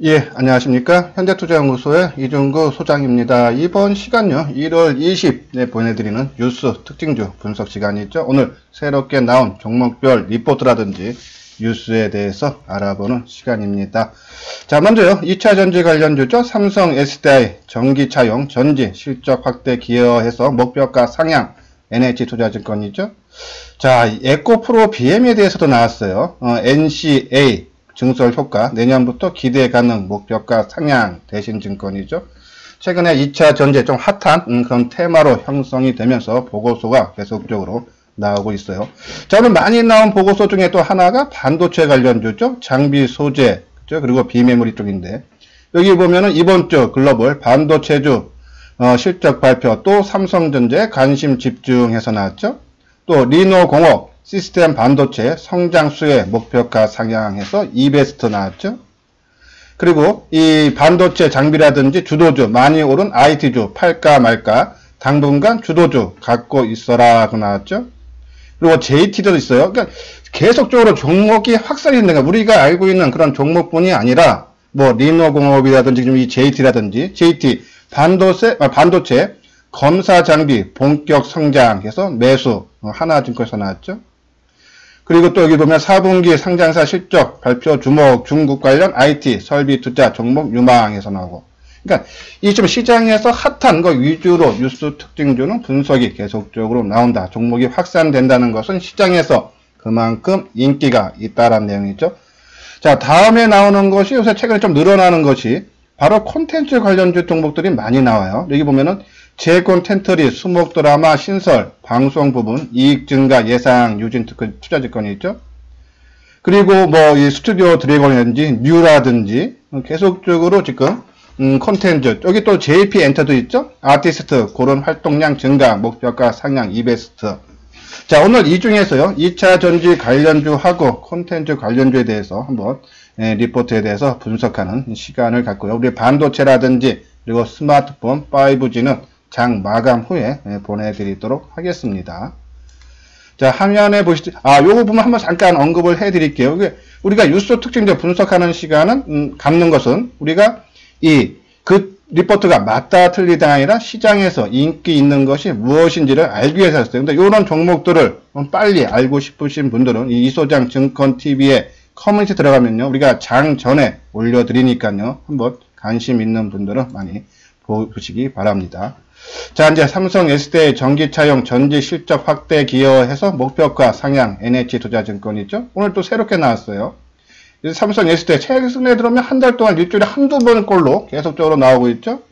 예, 안녕하십니까. 현대투자연구소의 이종구 소장입니다. 이번 시간요, 1월 20에 보내드리는 뉴스 특징주 분석 시간이죠. 오늘 새롭게 나온 종목별 리포트라든지 뉴스에 대해서 알아보는 시간입니다. 자, 먼저요, 2차 전지 관련주죠. 삼성 SDI 전기차용 전지 실적 확대 기여해서 목표가 상향 NH투자증권이죠. 자, 에코프로 BM에 대해서도 나왔어요. NCA 증설 효과 내년부터 기대 가능 목표가 상향 대신증권이죠. 최근에 2차 전지 좀 핫한 그런 테마로 형성이 되면서 보고서가 계속적으로 나오고 있어요. 자, 오늘 많이 나온 보고서 중에 또 하나가 반도체 관련주죠. 장비 소재, 그렇죠? 그리고 비메모리 쪽인데 여기 보면은 이번 주 글로벌 반도체주 실적 발표, 또 삼성전자에 관심 집중해서 나왔죠. 또 리노공업 시스템 반도체 성장수의 목표가 상향해서 이베스트 나왔죠. 그리고 이 반도체 장비라든지 주도주 많이 오른 IT주 팔까 말까 당분간 주도주 갖고 있어라 고 나왔죠. 그리고 JT도 있어요. 그러니까 계속적으로 종목이 확산이 된다. 우리가 알고 있는 그런 종목뿐이 아니라 뭐 리노공업이라든지 이 JT라든지 JT 반도체 검사 장비 본격 성장해서 매수 하나증권에서 나왔죠. 그리고 또 여기 보면 4분기 상장사 실적 발표 주목 중국 관련 IT 설비 투자 종목 유망에서 나오고, 그러니까 이 좀 시장에서 핫한 거 위주로 뉴스 특징주는 분석이 계속적으로 나온다. 종목이 확산된다는 것은 시장에서 그만큼 인기가 있다라는 내용이죠. 자, 다음에 나오는 것이 요새 최근에 좀 늘어나는 것이 바로 콘텐츠 관련주 종목들이 많이 나와요. 여기 보면은 재콘텐츠리, 수목 드라마, 신설, 방송 부분, 이익 증가 예상 유진 투자증권이 있죠. 그리고 뭐 이 스튜디오 드래곤이라든지 뉴라든지 계속적으로 지금 콘텐츠, 여기 또 JP 엔터도 있죠. 아티스트, 그런 활동량 증가, 목표가 상향, 이베스트. 자, 오늘 이 중에서요, 2차 전지 관련주하고 콘텐츠 관련주에 대해서 한번 리포트에 대해서 분석하는 시간을 갖고요. 우리 반도체라든지 그리고 스마트폰 5G는 장 마감 후에 보내드리도록 하겠습니다. 자, 화면에 보시죠. 요거 보면 한번 잠깐 언급을 해드릴게요. 우리가 뉴스 특징들 분석하는 시간은, 갖는 것은 우리가 그 리포트가 맞다 틀리다 아니라 시장에서 인기 있는 것이 무엇인지를 알기 위해서 했어요. 근데 이런 종목들을 빨리 알고 싶으신 분들은 이 이소장 증권TV에 커뮤니티 들어가면요, 우리가 장 전에 올려드리니까요, 한번 관심 있는 분들은 많이 보시기 바랍니다. 자, 이제 삼성 SDI 전기차용 전지 실적 확대 기여해서 목표가 상향 NH투자증권이죠. 오늘 또 새롭게 나왔어요. 삼성 SDI 최근에 들어오면 한 달 동안 일주일에 한두 번꼴로 계속적으로 나오고 있죠.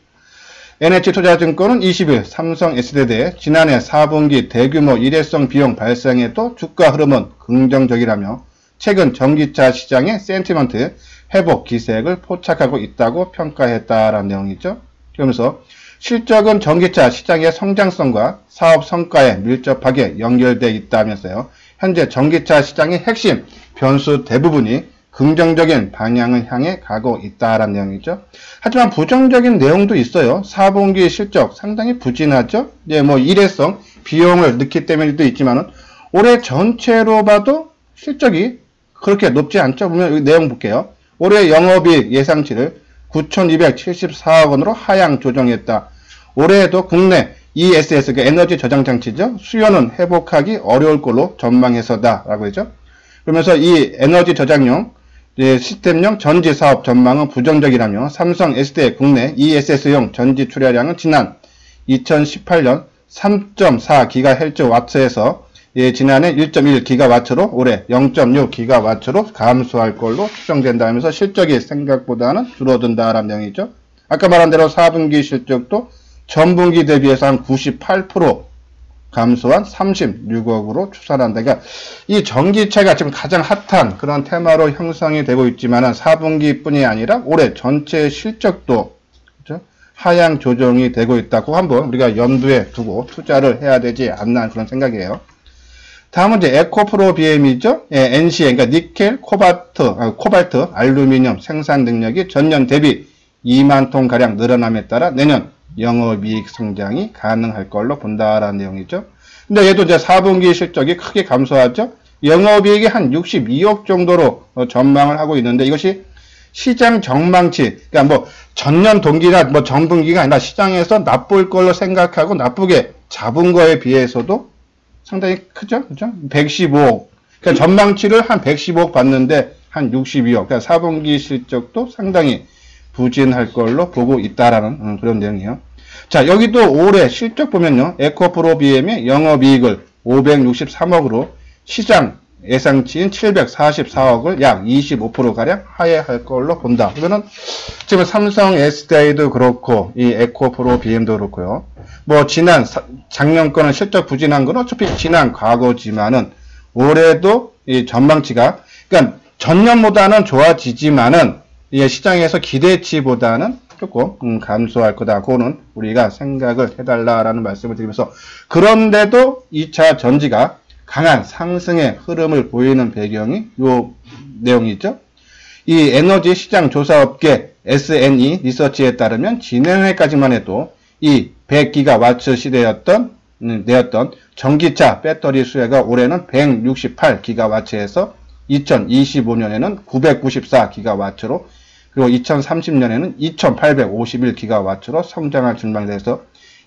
NH투자증권은 20일 삼성 SDI에 지난해 4분기 대규모 일회성 비용 발생에도 주가 흐름은 긍정적이라며 최근 전기차 시장의 센티먼트 회복 기색을 포착하고 있다고 평가했다라는 내용이죠. 그러면서 실적은 전기차 시장의 성장성과 사업 성과에 밀접하게 연결되어 있다면서요. 현재 전기차 시장의 핵심 변수 대부분이 긍정적인 방향을 향해 가고 있다라는 내용이죠. 하지만 부정적인 내용도 있어요. 4분기 실적 상당히 부진하죠. 뭐 일회성 비용을 넣기 때문에도 있지만은 올해 전체로 봐도 실적이 그렇게 높지 않죠. 보면 여기 내용 볼게요. 올해 영업이익 예상치를 9,274억 원으로 하향 조정했다. 올해에도 국내 ESS, 에너지 저장 장치죠. 수요는 회복하기 어려울 걸로 전망해서다. 라고 했죠. 그러면서 이 에너지 저장용 시스템용 전지 사업 전망은 부정적이라며 삼성 SDI 국내 ESS용 전지 출하량은 지난 2018년 3.4GHz에서 지난해 1.1GW로 올해 0.6GW로 감소할 걸로 추정된다 하면서 실적이 생각보다는 줄어든다라는 내용이죠. 아까 말한 대로 4분기 실적도 전분기 대비해서 한 98% 감소한 36억으로 추산한다. 그러니까 이 전기차가 지금 가장 핫한 그런 테마로 형성이 되고 있지만은 4분기뿐이 아니라 올해 전체 실적도 그렇죠? 하향 조정이 되고 있다고 한번 우리가 염두에 두고 투자를 해야 되지 않나 그런 생각이에요. 다음은 이제 에코프로 BM이죠. NCA, 그러니까 니켈, 코발트, 알루미늄 생산 능력이 전년 대비 2만 톤 가량 늘어남에 따라 내년 영업이익 성장이 가능할 걸로 본다라는 내용이죠. 근데 얘도 이제 4분기 실적이 크게 감소하죠. 영업이익이 한 62억 정도로 전망을 하고 있는데 이것이 시장 전망치, 그러니까 뭐 전년 동기나 뭐 전분기가 아니라 시장에서 나쁠 걸로 생각하고 나쁘게 잡은 거에 비해서도 상당히 크죠? 그죠? 115억. 그러니까 전망치를 한 115억 봤는데 한 62억. 그러니까 4분기 실적도 상당히 부진할 걸로 보고 있다라는 그런 내용이에요. 자, 여기도 올해 실적 보면요. 에코프로 BM의 영업이익을 563억으로 시장 예상치인 744억을 약 25%가량 하회할 걸로 본다. 그러면은 지금 삼성 SDI도 그렇고 이 에코프로 BM도 그렇고요. 뭐 작년 거는 실적 부진한 건 어차피 지난 과거지만은 올해도 이 전망치가 그러니까 전년보다는 좋아지지만은 이 시장에서 기대치보다는 조금 감소할 거다. 그거는 우리가 생각을 해달라라는 말씀을 드리면서 그런데도 2차 전지가 강한 상승의 흐름을 보이는 배경이 요 내용이죠. 이 에너지 시장 조사업계 SNE 리서치에 따르면 지난해까지만 해도 이 100기가와트 시대였던 전기차 배터리 수요가 올해는 168기가와트에서 2025년에는 994기가와트로 그리고 2030년에는 2851기가와트로 성장할 전망돼서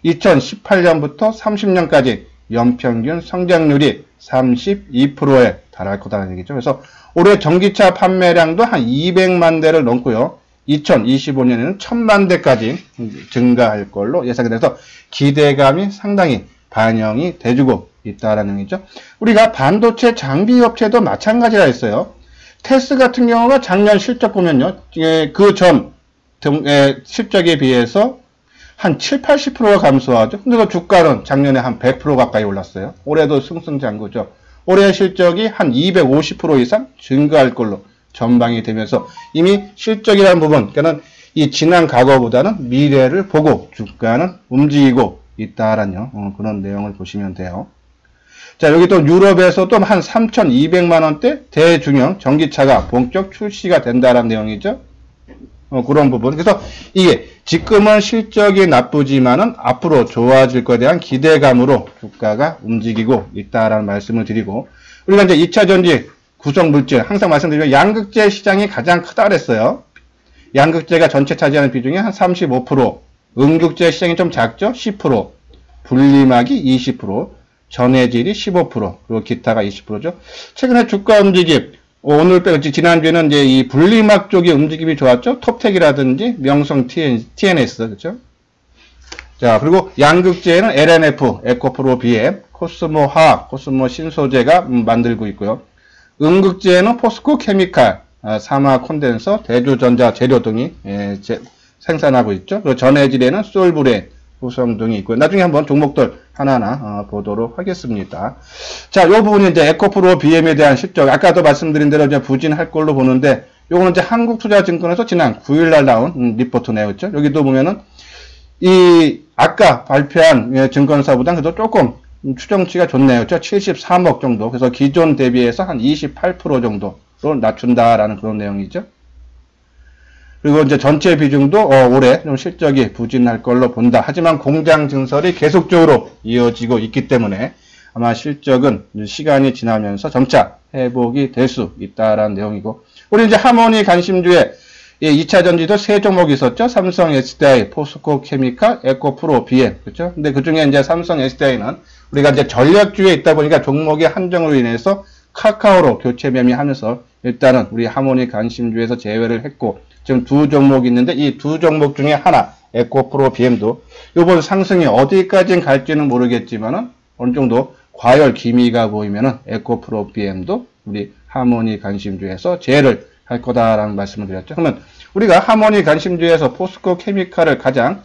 2018년부터 30년까지 연평균 성장률이 32%에 달할 거다라는 얘기죠. 그래서 올해 전기차 판매량도 한 200만 대를 넘고요. 2025년에는 1000만 대까지 증가할 걸로 예상이 돼서 기대감이 상당히 반영이 돼주고 있다라는 얘기죠. 우리가 반도체 장비 업체도 마찬가지라 했어요. 테스 같은 경우가 작년 실적 보면요. 그 전 실적에 비해서 한 7, 80%가 감소하죠. 근데 그 주가는 작년에 한 100% 가까이 올랐어요. 올해도 승승장구죠. 올해 실적이 한 250% 이상 증가할 걸로 전망이 되면서 이미 실적이라는 부분, 그러니까 이 지난 과거보다는 미래를 보고 주가는 움직이고 있다라는 그런 내용을 보시면 돼요. 자, 여기 또 유럽에서도 한 3,200만 원대 대중형 전기차가 본격 출시가 된다라는 내용이죠. 그런 부분. 그래서 이게 지금은 실적이 나쁘지만은 앞으로 좋아질 것에 대한 기대감으로 주가가 움직이고 있다라는 말씀을 드리고 우리가 이제 2차 전지 구성 물질 항상 말씀드리면 양극재 시장이 가장 크다 그랬어요. 양극재가 전체 차지하는 비중이 한 35%, 음극재 시장이 좀 작죠? 10%, 분리막이 20%, 전해질이 15%, 그리고 기타가 20%죠. 최근에 주가 움직임, 오늘 빼고 지난주에는 이제 이 분리막 쪽의 움직임이 좋았죠. 톱텍이라든지 명성 TNS, 그렇죠? 자, 그리고 양극재에는 LNF, 에코프로 BM, 코스모 화학, 코스모 신소재가 만들고 있고요. 음극재에는 포스코 케미칼, 사마 콘덴서, 대주전자 재료 등이 생산하고 있죠. 그리고 전해질에는 솔브레인, 구성 등이 있고요. 나중에 한번 종목들 하나하나 보도록 하겠습니다. 자, 요 부분이 이제 에코프로 BM에 대한 실적, 아까도 말씀드린 대로 이제 부진할 걸로 보는데, 요거는 이제 한국투자증권에서 지난 9일날 나온 리포트 내용이죠. 여기도 보면은, 아까 발표한 증권사보다 그래도 조금 추정치가 좋네요. 73억 정도. 그래서 기존 대비해서 한 28% 정도로 낮춘다라는 그런 내용이죠. 그리고 이제 전체 비중도 올해 좀 실적이 부진할 걸로 본다. 하지만 공장 증설이 계속적으로 이어지고 있기 때문에 아마 실적은 시간이 지나면서 점차 회복이 될 수 있다라는 내용이고, 우리 이제 하모니 관심주에 2차 전지도 세 종목이 있었죠. 삼성 SDI, 포스코 케미칼, 에코프로 BM. 그렇죠? 근데 그 중에 이제 삼성 SDI는 우리가 이제 전략주에 있다 보니까 종목의 한정으로 인해서 카카오로 교체 매매하면서 일단은 우리 하모니 관심주에서 제외를 했고, 지금 두 종목이 있는데 이 두 종목 중에 하나 에코프로 BM도 이번 상승이 어디까지 갈지는 모르겠지만은 어느 정도 과열 기미가 보이면은 에코프로 BM도 우리 하모니 관심주에서 제외를 할 거다라는 말씀을 드렸죠. 그러면 우리가 하모니 관심주에서 포스코 케미칼을 가장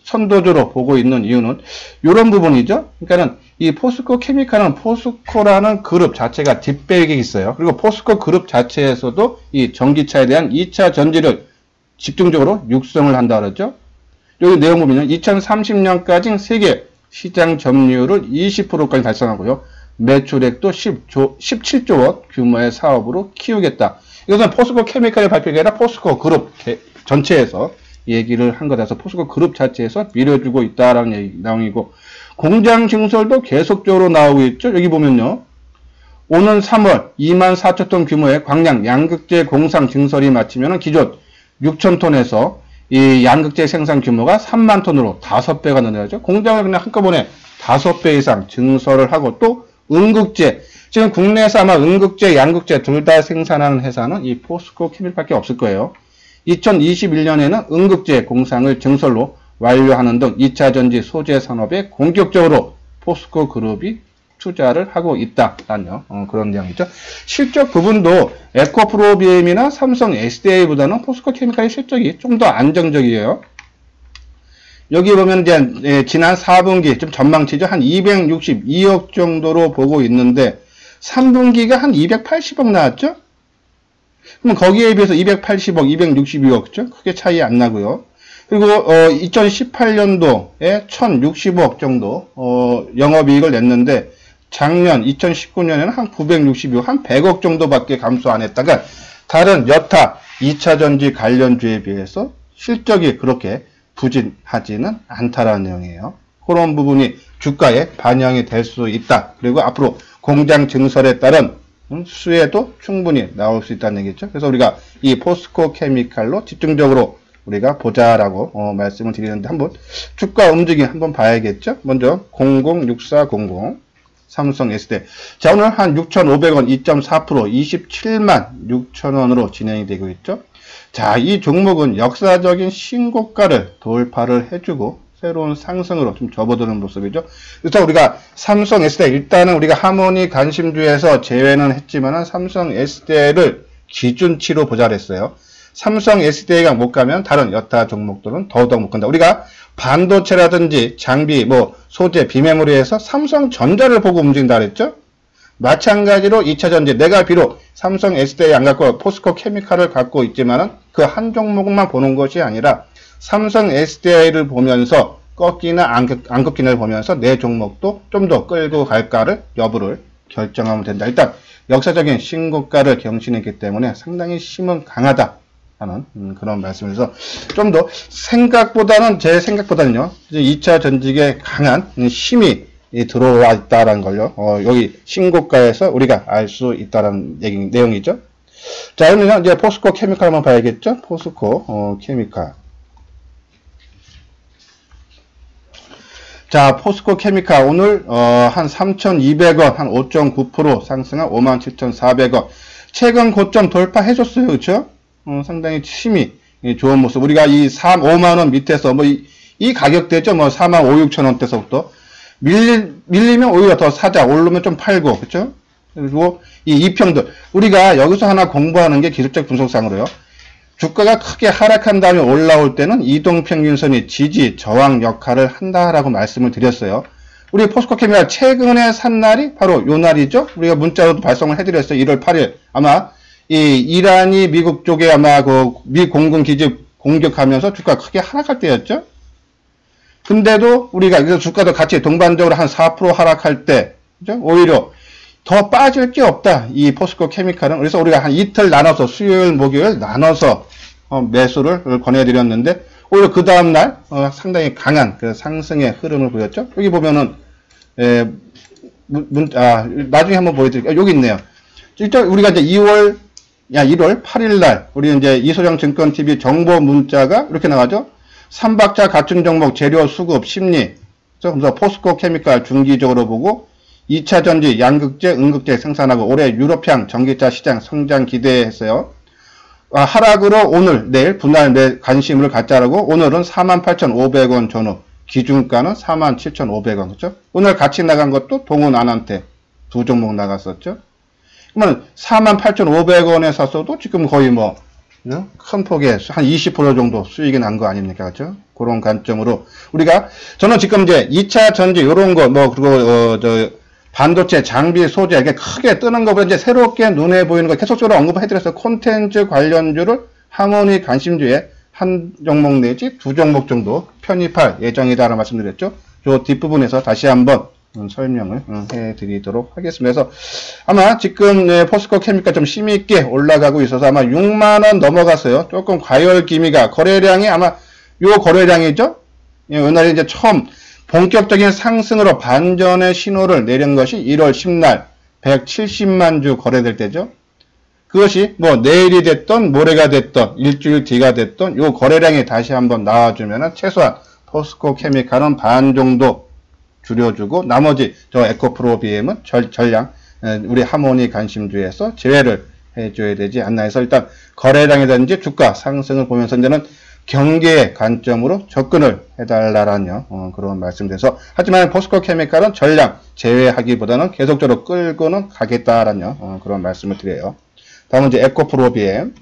선도주로 보고 있는 이유는 이런 부분이죠. 그러니까는 이 포스코 케미칼은 포스코라는 그룹 자체가 뒷배경이 있어요. 그리고 포스코 그룹 자체에서도 이 전기차에 대한 2차 전지를 집중적으로 육성을 한다 그러죠. 여기 내용 보면 2030년까지 세계 시장 점유율을 20%까지 달성하고요. 매출액도 17조 원 규모의 사업으로 키우겠다. 이것은 포스코 케미칼의 발표가 아니라 포스코 그룹 전체에서 얘기를 한 거라서 포스코 그룹 자체에서 밀어주고 있다라는 내용이고, 공장 증설도 계속적으로 나오고 있죠. 여기 보면요. 오는 3월 24,000톤 규모의 광양 양극재 공상 증설이 마치면 기존 6,000톤에서 이 양극재 생산 규모가 3만 톤으로 5배가 늘어나죠. 공장을 그냥 한꺼번에 5배 이상 증설을 하고 또 은극재, 지금 국내에서 아마 은극재, 양극재 둘 다 생산하는 회사는 이 포스코 케미칼밖에 없을 거예요. 2021년에는 은극재 공상을 증설로 완료하는 등 2차 전지 소재 산업에 공격적으로 포스코 그룹이 투자를 하고 있다라는 그런 내용이죠. 실적 부분도 에코프로비엠이나 삼성 SDI보다는 포스코 케미칼의 실적이 좀 더 안정적이에요. 여기 보면 이제 지난 4분기 좀 전망치죠. 한 262억 정도로 보고 있는데 3분기가 한 280억 나왔죠. 그럼 거기에 비해서 280억, 262억죠. 크게 차이 안 나고요. 그리고 2018년도에 1060억 정도 영업이익을 냈는데 작년 2019년에는 한 962억, 한 100억 정도밖에 감소 안 했다가 다른 여타 2차전지 관련주에 비해서 실적이 그렇게 부진하지는 않다라는 내용이에요. 그런 부분이 주가에 반영이 될 수 있다. 그리고 앞으로 공장 증설에 따른 수혜도 충분히 나올 수 있다는 얘기죠. 그래서 우리가 이 포스코 케미칼로 집중적으로 우리가 보자라고 말씀을 드리는데 한번 주가 움직임 한번 봐야겠죠. 먼저 006400 삼성 SDI. 자, 오늘 한 6,500원 2.4% 27만 6천원으로 진행이 되고 있죠. 자, 이 종목은 역사적인 신고가를 돌파를 해주고 새로운 상승으로 좀 접어드는 모습이죠. 그래서 우리가 삼성 SDI 일단은 우리가 하모니 관심주에서 제외는 했지만 삼성 SDI를 기준치로 보자 그랬어요. 삼성 SDI가 못 가면 다른 여타 종목들은 더더욱 못 간다. 우리가 반도체라든지 장비, 소재, 비메모리에서 삼성전자를 보고 움직인다 그랬죠? 마찬가지로 2차전지, 내가 비록 삼성 SDI 안 갖고 포스코 케미칼을 갖고 있지만은 그 한 종목만 보는 것이 아니라 삼성 SDI를 보면서 꺾이나 안 꺾이나를 보면서 내 종목도 좀 더 끌고 갈까를 여부를 결정하면 된다. 일단 역사적인 신고가를 경신했기 때문에 상당히 힘은 강하다 하는 그런 말씀에서 좀 더 제 생각보다는요 2차 전직에 강한 힘이 들어와 있다라는 걸요 여기 신고가에서 우리가 알 수 있다라는 내용이죠. 자, 그러면 이제 포스코 케미칼 한번 봐야겠죠. 포스코 케미칼. 자, 포스코 케미칼 오늘 한 3,200원 한 5.9% 상승한 57,400원 최근 고점 돌파해줬어요. 그렇죠? 상당히 힘이 좋은 모습. 우리가 이 5만원 밑에서 이 가격대죠. 4만 5, 6천원대서부터 밀리면 오히려 더 사자, 오르면 좀 팔고, 그렇죠? 그리고 이 이평들 우리가 여기서 하나 공부하는 게 기술적 분석상으로요. 주가가 크게 하락한 다음에 올라올 때는 이동평균선이 지지, 저항 역할을 한다라고 말씀을 드렸어요. 우리 포스코 케미칼 최근에 산 날이 바로 요 날이죠. 우리가 문자로도 발송을 해드렸어요. 1월 8일 아마 이 이란이 미국 쪽에 아마 그 미 공군 기지 공격하면서 주가 크게 하락할 때였죠. 근데도 우리가 그래서 주가도 같이 동반적으로 한 4% 하락할 때, 그죠? 오히려 더 빠질 게 없다. 이 포스코 케미칼은. 그래서 우리가 한 이틀 나눠서 수요일, 목요일 나눠서 매수를 권해드렸는데 오히려 그 다음날 상당히 강한 그 상승의 흐름을 보였죠. 여기 보면은 나중에 한번 보여드릴게요. 여기 있네요. 일단 우리가 이제 1월 8일 날 우리 이제 이소정 증권 TV 정보 문자가 이렇게 나가죠. 3박자 갖춘 종목 재료 수급 심리. 그래서 포스코 케미칼 중기적으로 보고 2차 전지 양극재, 은극재 생산하고 올해 유럽향 전기차 시장 성장 기대했어요. 하락으로 오늘, 내일 분할 내 관심을 갖자라고 오늘은 48,500원 전후, 기준가는 47,500원, 그렇죠? 오늘 같이 나간 것도 동훈 안한테 두 종목 나갔었죠. 그러면 48,500원에 샀어도 지금 거의 큰 폭의 한 20% 정도 수익이 난 거 아닙니까? 그렇죠? 그런 관점으로 우리가 저는 지금 이제 2차 전지 요런 거 그리고 반도체 장비 소재 이렇게 크게 뜨는 거보다 이제 새롭게 눈에 보이는 거 계속적으로 언급해드려서 콘텐츠 관련주를 하모니 관심주에 한 종목 내지 두 종목 정도 편입할 예정이다라고 말씀드렸죠. 저 뒷부분에서 다시 한번 설명을 해드리도록 하겠습니다. 그래서 아마 지금 포스코 케미칼 좀 힘있게 올라가고 있어서 아마 6만원 넘어갔어요. 조금 과열 기미가 거래량이 아마 요 거래량이죠. 오늘 이제 처음 본격적인 상승으로 반전의 신호를 내린 것이 1월 10날 170만 주 거래될 때죠. 그것이 뭐 내일이 됐던 모레가 됐던 일주일 뒤가 됐던 요 거래량이 다시 한번 나와주면은 최소한 포스코 케미칼은 반 정도 줄여주고 나머지 저 에코프로 BM은 전량 우리 하모니 관심주에서 제외를 해줘야 되지 않나 해서 일단 거래량이라든지 주가 상승을 보면서 이제는 경계의 관점으로 접근을 해달라라는 그런 말씀드려서 하지만 포스코 케미칼은 전량 제외하기보다는 계속적으로 끌고는 가겠다라는 그런 말씀을 드려요. 다음은 이제 에코프로 BM.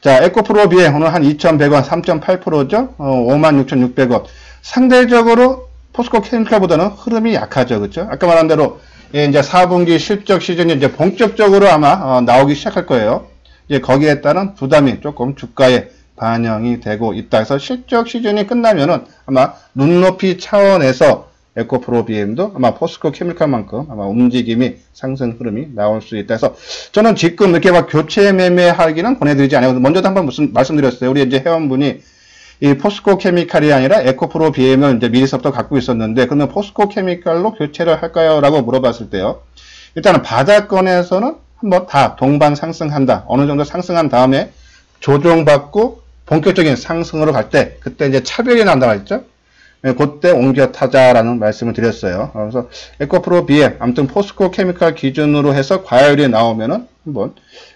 자, 에코프로 BM 오늘 한 2,100원, 3.8%죠? 56,600원. 상대적으로 포스코 케미칼보다는 흐름이 약하죠. 그렇죠? 아까 말한 대로 이제 4분기 실적 시즌이 이제 본격적으로 아마 나오기 시작할 거예요. 이제 거기에 따른 부담이 조금 주가에 반영이 되고 있다 해서 실적 시즌이 끝나면은 아마 눈높이 차원에서 에코프로 BM도 아마 포스코 케미칼만큼 아마 움직임이 상승 흐름이 나올 수 있다 해서 저는 지금 이렇게 막 교체 매매하기는 권해드리지 않아요. 먼저도 한번 말씀드렸어요. 우리 이제 회원분이 이 포스코 케미칼이 아니라 에코프로 BM을 이제 미리서부터 갖고 있었는데 그러면 포스코 케미칼로 교체를 할까요? 라고 물어봤을 때요. 일단은 바닥권에서는 한번 다 동반 상승한다. 어느 정도 상승한 다음에 조정받고 본격적인 상승으로 갈 때 그때 이제 차별이 난다고 했죠. 그때 옮겨 타자라는 말씀을 드렸어요. 그래서 에코프로 BM 아무튼 포스코 케미칼 기준으로 해서 과열이 나오면은 한번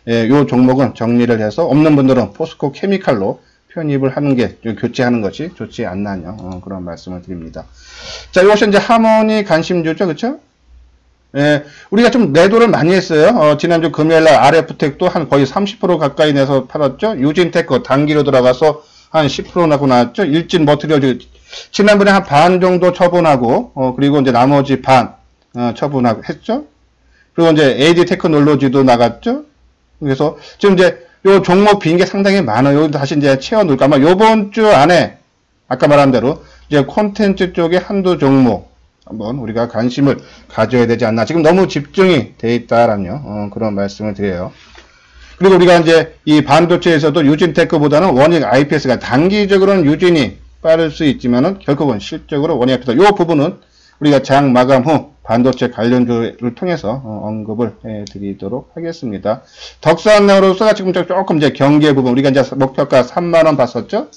요 종목은 정리를 해서 없는 분들은 포스코 케미칼로 편입을 하는 게 교체하는 것이 좋지 않나요? 그런 말씀을 드립니다. 자, 이것이 이제 하모니 관심주죠, 그렇죠? 우리가 좀 매도를 많이 했어요. 지난주 금요일날 RF텍도 한 거의 30% 가까이 내서 팔았죠. 유진테크 단기로 들어가서 한 10% 나고 나왔죠. 일진 머티리얼 지난번에 한 반 정도 처분하고 그리고 이제 나머지 반 처분하고 했죠. 그리고 이제 AD 테크놀로지도 나갔죠. 그래서 지금 이제 요 종목 빈 게 상당히 많아요. 여기 다시 이제 채워놓을까. 아마 요번 주 안에 아까 말한 대로 이제 콘텐츠 쪽에 한두 종목 한번 우리가 관심을 가져야 되지 않나. 지금 너무 집중이 돼 있다라는 그런 말씀을 드려요. 그리고 우리가 이제 이 반도체에서도 유진테크보다는 원익 IPS가 단기적으로는 유진이 빠를 수 있지만은 결국은 실적으로 원익 IPS 요 부분은 우리가 장 마감 후 반도체 관련주를 통해서 언급을 해드리도록 하겠습니다. 덕산으로서가 지금 조금 이제 경계 부분 우리가 이제 목표가 3만원 봤었죠?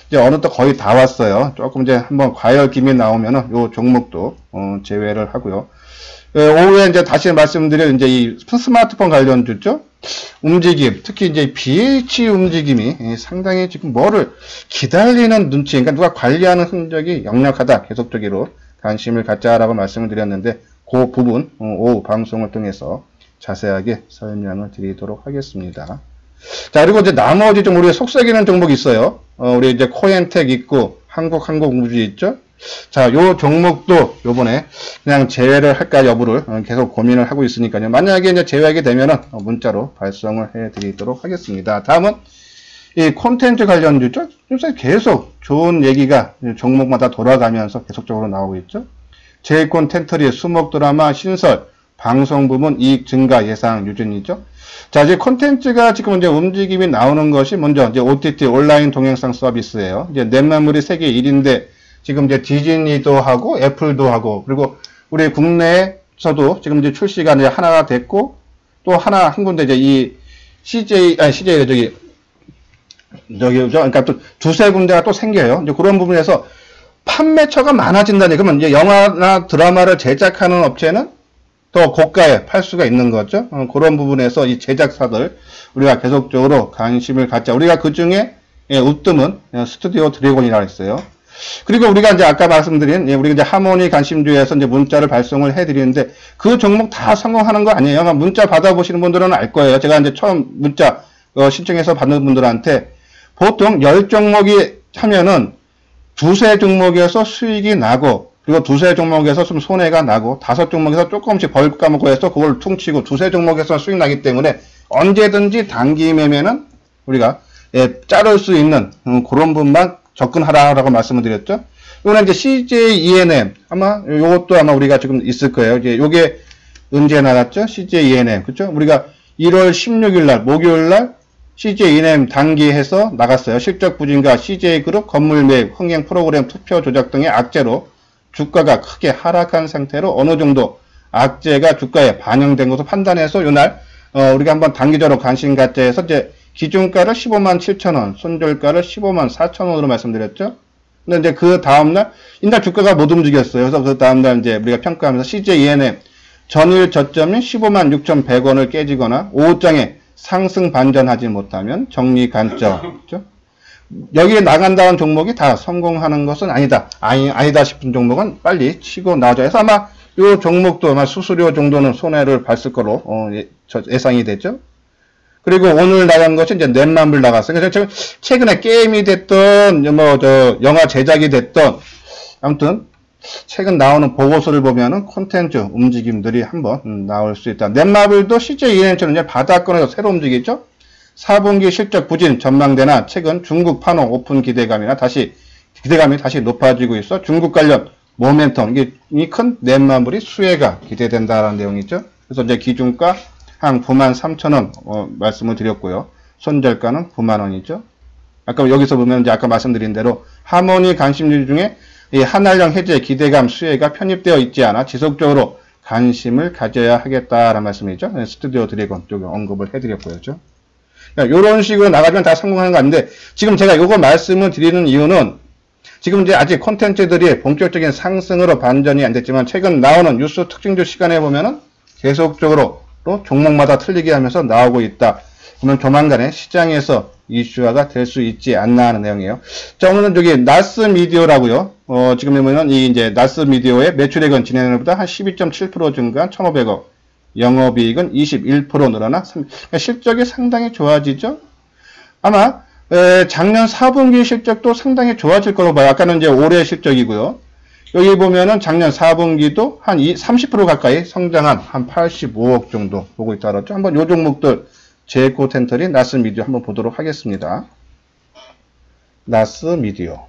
이제 어느덧 거의 다 왔어요. 조금 이제 한번 과열 기미 나오면은 요 종목도 제외를 하고요. 오후에 이제 다시 말씀드릴 이제 이 스마트폰 관련주죠? 움직임, 특히 이제 BH 움직임이 상당히 지금 뭐를 기다리는 눈치, 그러니까 누가 관리하는 흔적이 역력하다. 계속적으로 관심을 갖자라고 말씀을 드렸는데 그 부분 오후 방송을 통해서 자세하게 설명을 드리도록 하겠습니다. 자, 그리고 이제 나머지 좀 우리가 속삭이는 종목이 있어요. 우리 이제 코엔텍 있고 한국우주 있죠. 자, 요 종목도 요번에 그냥 제외를 할까 여부를 계속 고민을 하고 있으니까요. 만약에 이제 제외하게 되면은 문자로 발송을 해 드리도록 하겠습니다. 다음은 이 콘텐츠 관련주죠. 요새 계속 좋은 얘기가 종목마다 돌아가면서 계속적으로 나오고 있죠. 제이콘 텐터리, 수목 드라마, 신설, 방송 부문 이익 증가 예상 유진이죠. 자, 이제 콘텐츠가 지금 이제 움직임이 나오는 것이 먼저 이제 OTT 온라인 동영상 서비스예요. 이제 넷마블이 세계 1인데 지금 이제 디즈니도 하고 애플도 하고 그리고 우리 국내에서도 지금 이제 출시가 이제 하나가 됐고 또 하나 한 군데 이제 이 그러니까 또 두세 군데가 또 생겨요. 이제 그런 부분에서 판매처가 많아진다니 그러면 이제 영화나 드라마를 제작하는 업체는 더 고가에 팔 수가 있는 거죠. 그런 부분에서 이 제작사들 우리가 계속적으로 관심을 갖자. 우리가 그 중에 웃뜸은 스튜디오 드래곤이라고 했어요. 그리고 우리가 이제 아까 말씀드린 우리가 이제 하모니 관심주에서 이제 문자를 발송을 해드리는데 그 종목 다 성공하는 거 아니에요. 문자 받아보시는 분들은 알 거예요. 제가 이제 처음 문자 신청해서 받는 분들한테 보통 10종목이 하면은 두세 종목에서 수익이 나고 그리고 두세 종목에서 좀 손해가 나고 5종목에서 조금씩 벌 까먹고 해서 그걸 퉁치고 두세 종목에서 수익 나기 때문에 언제든지 단기 매매는 우리가 자를 수 있는 그런 부분만 접근하라라고 말씀을 드렸죠. 이거는 이제 CJ ENM 아마 요것도 아마 우리가 지금 있을 거예요. 이제 요게 언제 나갔죠? CJ ENM 그렇죠? 우리가 1월 16일 날 목요일 날 CJ ENM 단기해서 나갔어요. 실적 부진과 CJ 그룹 건물 매입 흥행 프로그램 투표 조작 등의 악재로 주가가 크게 하락한 상태로 어느 정도 악재가 주가에 반영된 것으로 판단해서 요날 우리가 한번 단기적으로 관심 갖자 해서 이제 기준가를 15만 7천원, 손절가를 15만 4천원으로 말씀드렸죠. 근데 이제 그 다음날 이날 주가가 못 움직였어요. 그래서 그 다음날 이제 우리가 평가하면서 CJ-ENM 전일 저점인 15만 6,100원을 깨지거나 오후장에 상승 반전하지 못하면 정리 관점. 그렇죠? 여기에 나간다는 종목이 다 성공하는 것은 아니다 싶은 종목은 빨리 치고 나와줘야 해서 아마 이 종목도 아마 수수료 정도는 손해를 봤을 거로 예상이 됐죠. 그리고 오늘 나간 것이 이제 넷마블 나갔어요. 그래서 최근에 게임이 됐던 영화 제작이 됐던 아무튼 최근 나오는 보고서를 보면은 콘텐츠 움직임들이 한번 나올 수 있다. 넷마블도 CJ-ENM처럼 이제 바닥권에서 새로 움직이죠. 4분기 실적 부진 전망대나 최근 중국 판호 오픈 기대감이 다시 높아지고 있어 중국 관련 모멘텀 이 큰 넷마블이 수혜가 기대된다라는 내용이죠. 그래서 이제 기준가 한 93,000원 말씀을 드렸고요. 손절가는 9만원이죠. 아까 여기서 보면 이제 아까 말씀드린 대로 하모니 관심주 중에 이 한알령 해제 기대감 수혜가 편입되어 있지 않아 지속적으로 관심을 가져야 하겠다라는 말씀이죠. 스튜디오 드래곤 쪽에 언급을 해드렸고요. 그러니까 이런 식으로 나가면 다 성공하는 거 아닌데 지금 제가 요거 말씀을 드리는 이유는 지금 이제 아직 콘텐츠들이 본격적인 상승으로 반전이 안 됐지만 최근 나오는 뉴스 특징주 시간에 보면은 계속적으로 또 종목마다 틀리게 하면서 나오고 있다. 그러면 조만간에 시장에서 이슈화가 될 수 있지 않나 하는 내용이에요. 자, 오늘은 저기 나스미디어라고요. 지금 보면은 이 이제 나스미디어의 매출액은 지난해보다 한 12.7% 증가한 1,500억. 영업이익은 21% 늘어나 실적이 상당히 좋아지죠. 아마 작년 4분기 실적도 상당히 좋아질 거로 봐요. 아까는 이제 올해 실적이고요. 여기 보면은 작년 4분기도 한 30% 가까이 성장한 한 85억 정도 보고 있다 그랬죠. 한번 요 종목들 제이코 텐터리 나스미디어 한번 보도록 하겠습니다. 나스미디어.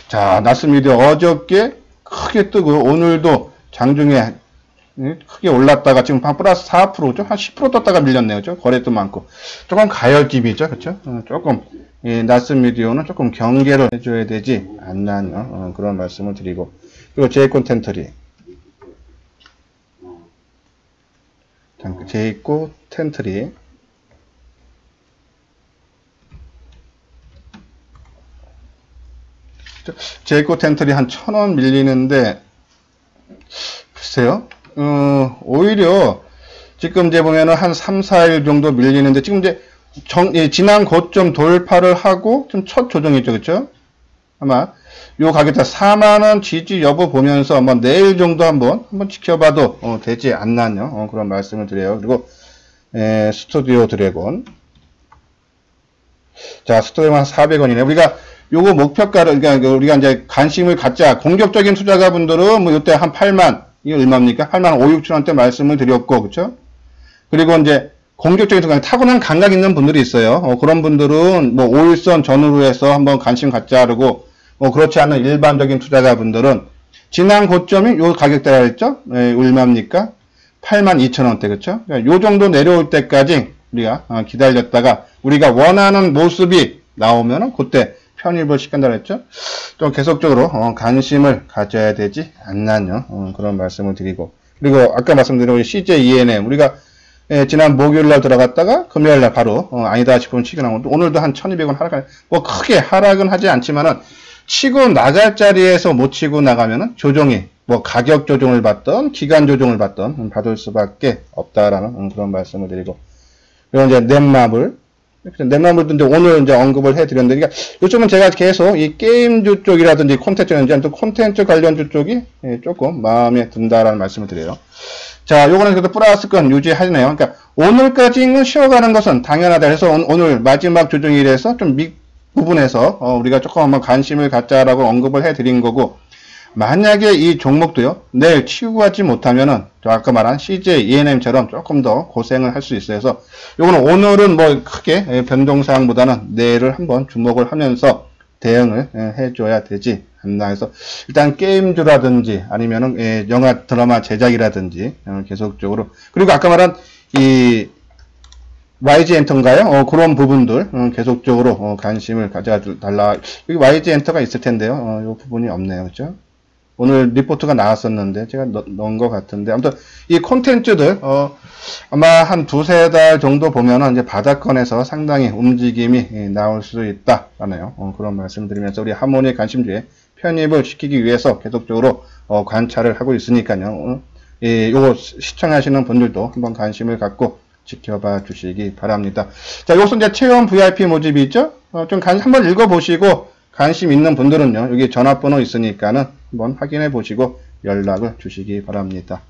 자, 나스미디어 어저께 크게 뜨고 오늘도 장중에 크게 올랐다가 지금 한 플러스 4%죠. 한 10% 떴다가 밀렸네요. 거래도 많고. 조금 가열집이죠. 그렇죠? 조금 이 나스미디어는 조금 경계를 해줘야 되지 않나요? 그런 말씀을 드리고. 그리고 제이코 텐터리. 제이코 텐트리. 제이코 텐트리 한 1,000원 밀리는데 글쎄요. 오히려 지금 이제 보면은 한 3, 4일 정도 밀리는데 지금 이제 지난 고점 돌파를 하고 좀 첫 조정이죠. 그렇죠? 아마 요 가격대 4만원 지지 여부 보면서 한번 내일 정도 한번 지켜봐도 되지 않나요? 그런 말씀을 드려요. 그리고 스튜디오 드래곤. 자, 스튜디오만 400원이네. 우리가 요거 목표가를 그러니까 우리가 이제 관심을 갖자. 공격적인 투자가분들은 뭐 요때 한 8만 이게 얼마입니까? 8만 5, 6천원대 말씀을 드렸고, 그렇죠? 그리고 이제 공격적인 투자, 타고난 감각 있는 분들이 있어요. 그런 분들은 뭐 5일선 전후로 해서 한번 관심 갖자 그러고, 그렇지 않은 일반적인 투자자분들은 지난 고점이 요 가격대라 했죠? 얼마입니까? 82,000원대, 그렇죠? 그러니까 요 정도 내려올 때까지 우리가 기다렸다가 우리가 원하는 모습이 나오면은 그때 편입을 시킨다고 했죠? 좀 계속적으로 관심을 가져야 되지 않나요? 그런 말씀을 드리고. 그리고 아까 말씀드린 CJ-ENM 우리가 지난 목요일날 들어갔다가 금요일날 바로 아니다 싶으면 치고 나오고 오늘도 한 1,200원 하락을 뭐 크게 하락은 하지 않지만은 치고 나갈 자리에서 못 치고 나가면은 조정이 뭐 가격 조정을 받던 기간 조정을 받던 받을 수밖에 없다라는 그런 말씀을 드리고. 그리고 이제 넷마블도 이제 오늘 이제 언급을 해드렸는데, 그러니까 요즘은 제가 계속 이 게임주 쪽이라든지 콘텐츠 관련주 쪽이 조금 마음에 든다라는 말씀을 드려요. 자, 요거는 그래도 플러스권 유지하네요. 그러니까 오늘까지는 쉬어가는 것은 당연하다 해서 오늘 마지막 조정일에서 좀 부분에서 우리가 조금 한번 관심을 갖자라고 언급을 해드린 거고, 만약에 이 종목도요 내일 치고 가지 못하면은 아까 말한 CJ-ENM처럼 조금 더 고생을 할 수 있어요. 그래서 요거는 오늘은 뭐 크게 변동사항보다는 내일을 한번 주목을 하면서 대응을 해줘야 되지 않나 해서 일단 게임주라든지 아니면은 영화 드라마 제작이라든지 계속적으로, 그리고 아까 말한 이 YG 엔터인가요? 그런 부분들 계속적으로 관심을 가져달라. 여기 YG 엔터가 있을 텐데요. 이 부분이 없네요. 그죠? 오늘 리포트가 나왔었는데 제가 넣은 것 같은데 아무튼 이 콘텐츠들 아마 한 두세 달 정도 보면은 이제 바닥권에서 상당히 움직임이 나올 수 있다라네요. 그런 말씀드리면서 우리 하모니 관심주에 편입을 시키기 위해서 계속적으로 관찰을 하고 있으니까요. 요거 시청하시는 분들도 한번 관심을 갖고 지켜봐 주시기 바랍니다. 자, 여기서 이제 체험 VIP 모집이 있죠? 좀 한번 읽어보시고 관심 있는 분들은요, 여기 전화번호 있으니까는 한번 확인해 보시고 연락을 주시기 바랍니다.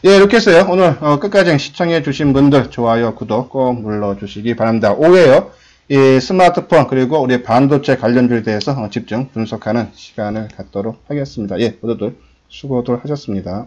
예, 이렇게 해서요, 오늘 끝까지 시청해 주신 분들 좋아요, 구독 꼭 눌러 주시기 바랍니다. 오후에요, 이 스마트폰 그리고 우리 반도체 관련주에 대해서 집중 분석하는 시간을 갖도록 하겠습니다. 예, 모두들 수고들 하셨습니다.